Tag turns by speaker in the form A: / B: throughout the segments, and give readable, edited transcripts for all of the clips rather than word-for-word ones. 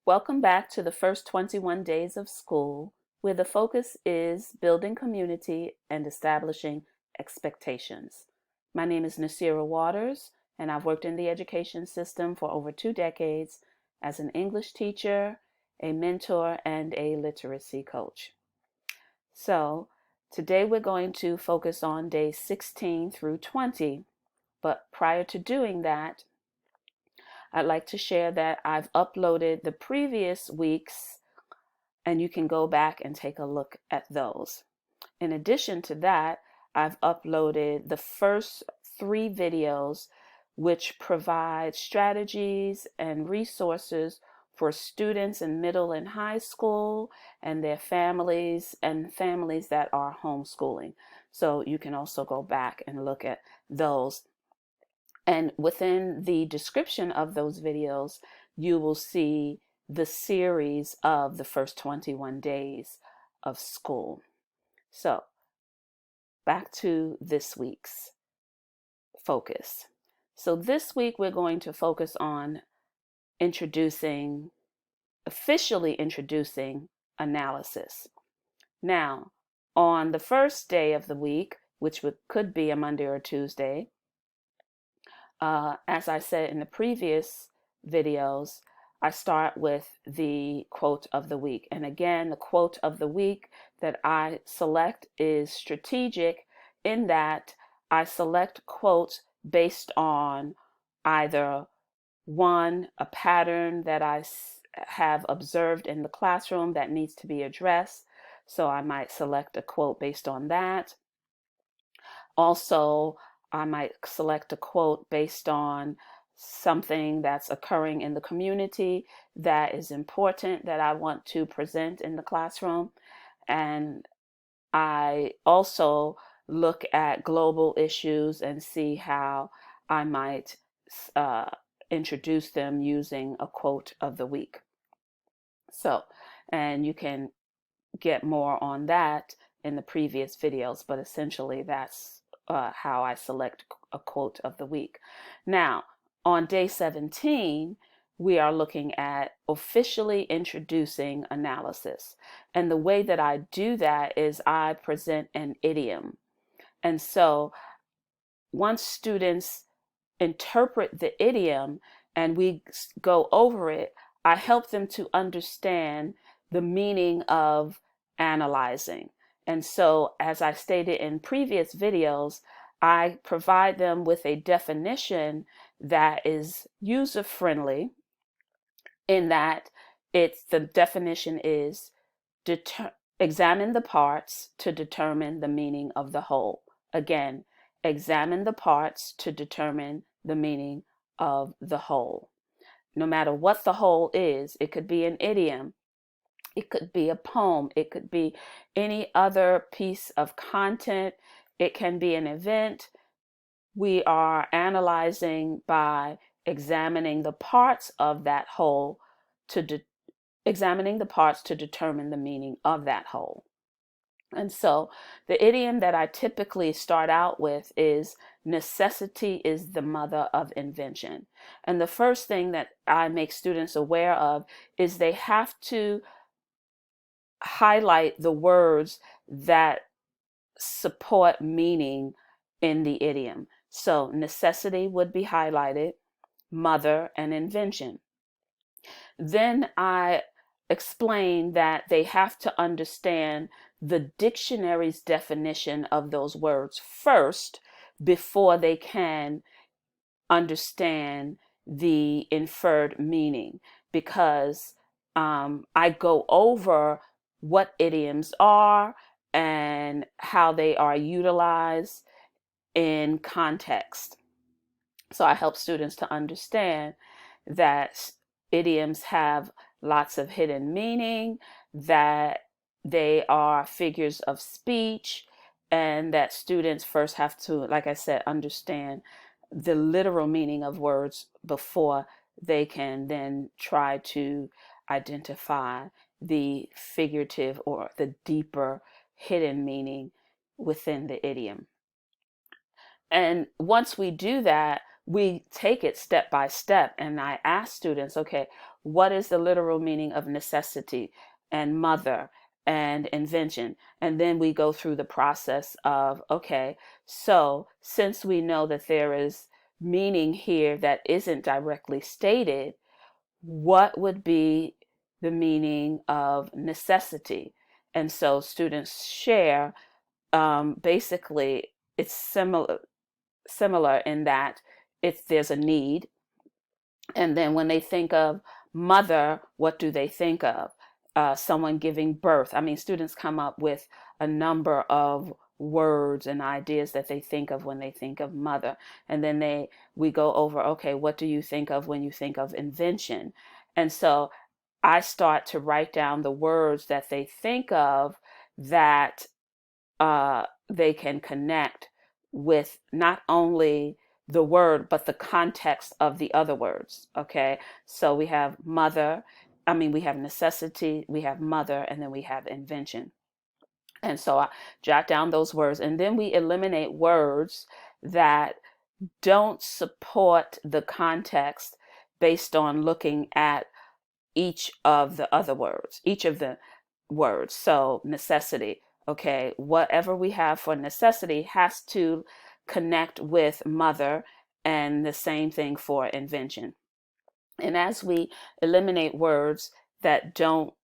A: Welcome back to the first 21 days of school, where the focus is building community and establishing expectations. My name is Nasira Waters, and I've worked in the education system for over 2 decades as an English teacher, a mentor, and a literacy coach. So, today we're going to focus on days 16 through 20, but prior to doing that, I'd like to share that I've uploaded the previous week's and you can go back and take a look at those. In addition to that, I've uploaded the first 3 videos which provide strategies and resources for students in middle and high school and their families and families that are homeschooling. So you can also go back and look at those. And within the description of those videos, you will see the series of the first 21 days of school. So, back to this week's focus. So, this week we're going to focus on officially introducing analysis. Now, on the first day of the week, which could be a Monday or a Tuesday, as I said in the previous videos, I start with the quote of the week. And again, the quote of the week that I select is strategic in that I select quotes based on either one, a pattern that I have observed in the classroom that needs to be addressed. So I might select a quote based on that. Also, I might select a quote based on something that's occurring in the community that is important that I want to present in the classroom. And I also look at global issues and see how I might uh, introduce them using a quote of the week. So, and you can get more on that in the previous videos, but essentially that's how I select a quote of the week. Now, on day 17, we are looking at officially introducing analysis. And the way that I do that is I present an idiom. And so once students interpret the idiom and we go over it, I help them to understand the meaning of analyzing. And so, as I stated in previous videos, I provide them with a definition that is user friendly, in that the definition is examine the parts to determine the meaning of the whole. Again, examine the parts to determine the meaning of the whole. No matter what the whole is, it could be an idiom, it could be a poem, it could be any other piece of content, it can be an event. We are analyzing by examining the parts of that whole examining the parts to determine the meaning of that whole. And so the idiom that I typically start out with is necessity is the mother of invention. And the first thing that I make students aware of is they have to highlight the words that support meaning in the idiom. So necessity would be highlighted, mother, and invention. Then I explain that they have to understand the dictionary's definition of those words first before they can understand the inferred meaning, because I go over what idioms are and how they are utilized in context. So I help students to understand that idioms have lots of hidden meaning, that they are figures of speech, and that students first have to, like I said, understand the literal meaning of words before they can then try to identify the figurative or the deeper hidden meaning within the idiom. And once we do that, we take it step by step. And I ask students, okay, what is the literal meaning of necessity and mother and invention? And then we go through the process of, okay, so since we know that there is meaning here that isn't directly stated, what would be the meaning of necessity? And so students share, basically it's similar in that it's there's a need, and then when they think of mother, what do they think of? Someone giving birth. I mean, students come up with a number of words and ideas that they think of when they think of mother. And then we go over, okay, what do you think of when you think of invention? And so I start to write down the words that they think of that they can connect with not only the word, but the context of the other words. Okay. So we have mother, we have necessity, we have mother, and then we have invention. And so I jot down those words, and then we eliminate words that don't support the context based on looking at each of the other words, each of the words. So necessity, okay, whatever we have for necessity has to connect with mother, and the same thing for invention. And as we eliminate words that don't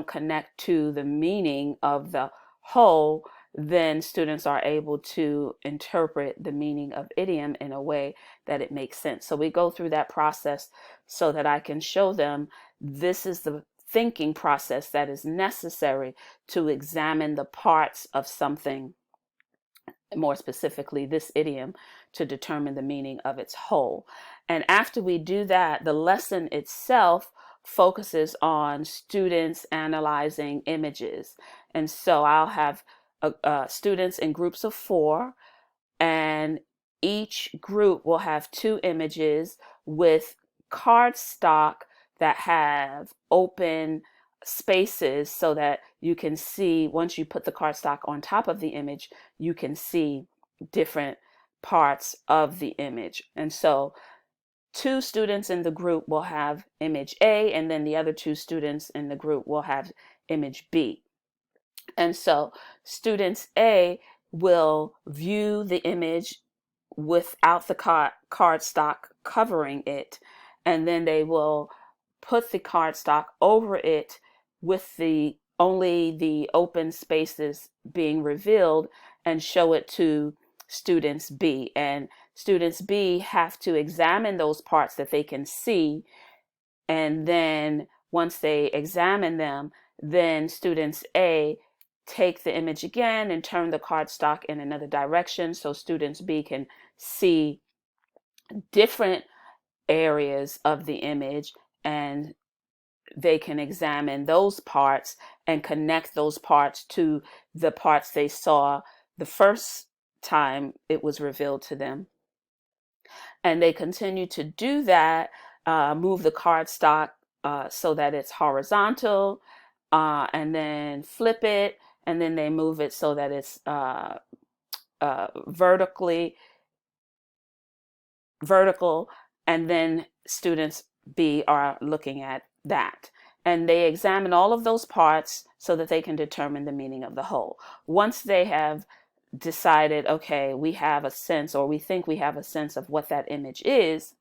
A: connect to the meaning of the whole, then students are able to interpret the meaning of idiom in a way that it makes sense. So we go through that process so that I can show them this is the thinking process that is necessary to examine the parts of something, more specifically this idiom, to determine the meaning of its whole. And after we do that, the lesson itself focuses on students analyzing images. And so I'll have students in groups of 4, and each group will have 2 images with cardstock that have open spaces so that you can see, once you put the cardstock on top of the image, you can see different parts of the image. And so 2 students in the group will have image A, and then the other 2 students in the group will have image B. And so students A will view the image without the cardstock covering it, and then they will put the cardstock over it with only the open spaces being revealed, and show it to students B. And students B have to examine those parts that they can see, and then once they examine them, then students A take the image again and turn the cardstock in another direction so students B can see different areas of the image, and they can examine those parts and connect those parts to the parts they saw the first time it was revealed to them. And they continue to do that, move the cardstock so that it's horizontal, and then flip it, and then they move it so that it's vertical, and then students B are looking at that. And they examine all of those parts so that they can determine the meaning of the whole. Once they have decided, okay, we have a sense, or we think we have a sense of what that image is,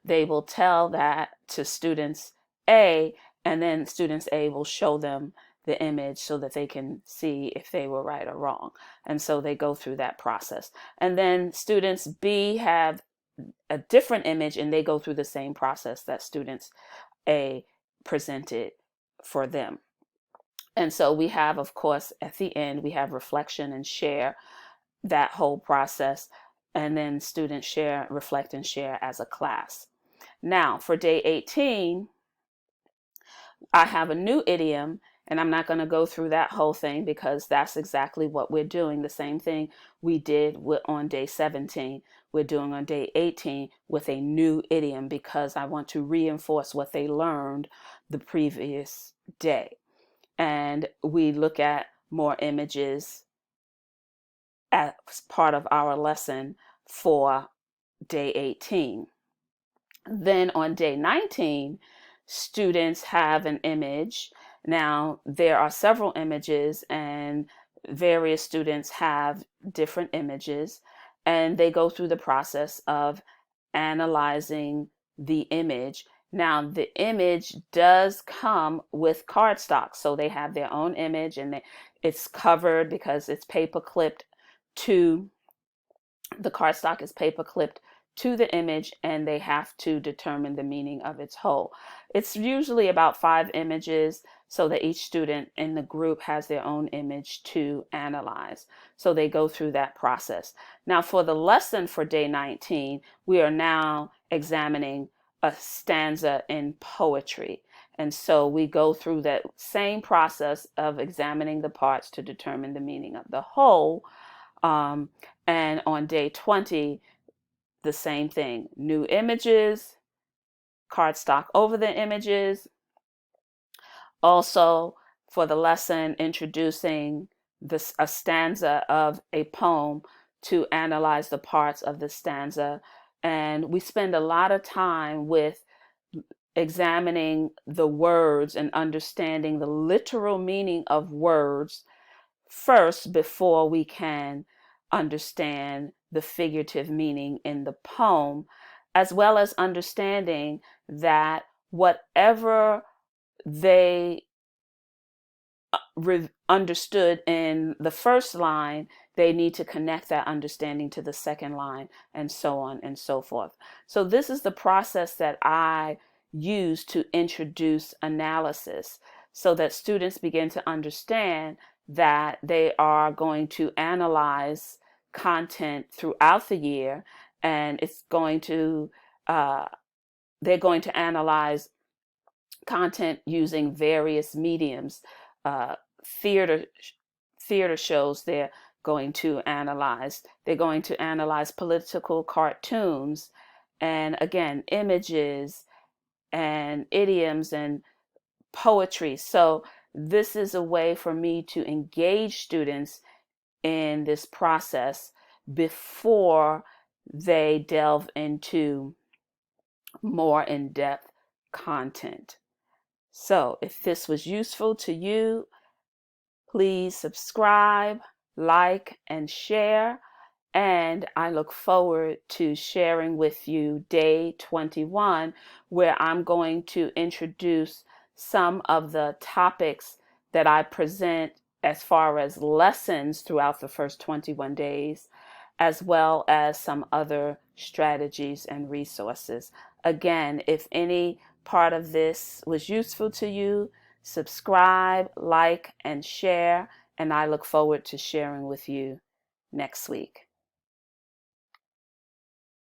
A: they will tell that to students A, and then students A will show them the image so that they can see if they were right or wrong. And so they go through that process. And then students B have a different image, and they go through the same process that students A presented for them. And so we have, of course, at the end, we have reflection and share, that whole process. And then students share, reflect, and share as a class. Now, for day 18, I have a new idiom, and I'm not going to go through that whole thing because that's exactly what we're doing. The same thing we did on day 17, we're doing on day 18 with a new idiom, because I want to reinforce what they learned the previous day. And we look at more images as part of our lesson for day 18. Then on day 19, students have an image. Now, there are several images, and various students have different images, and they go through the process of analyzing the image. Now, the image does come with cardstock, so they have their own image, and it's covered because it's paper clipped to the cardstock is paper clipped to the image, and they have to determine the meaning of its whole. It's usually about 5 images, so that each student in the group has their own image to analyze. So they go through that process. Now, for the lesson for day 19, we are now examining a stanza in poetry. And so we go through that same process of examining the parts to determine the meaning of the whole. And on day 20, the same thing. New images, cardstock over the images. Also, for the lesson, introducing a stanza of a poem to analyze the parts of the stanza. And we spend a lot of time with examining the words and understanding the literal meaning of words first before we can understand the figurative meaning in the poem, as well as understanding that whatever they understood in the first line, they need to connect that understanding to the second line, and so on and so forth. So this is the process that I use to introduce analysis, so that students begin to understand that they are going to analyze content throughout the year, and they're going to analyze content using various mediums. uh, theater theater shows they're going to analyze. They're going to analyze political cartoons, and again, images and idioms and poetry. So this is a way for me to engage students in this process before they delve into more in-depth content. So if this was useful to you, please subscribe, like, and share. And I look forward to sharing with you day 21, where I'm going to introduce some of the topics that I present as far as lessons throughout the first 21 days, as well as some other strategies and resources. Again, if any part of this was useful to you, subscribe, like, and share, and I look forward to sharing with you next week.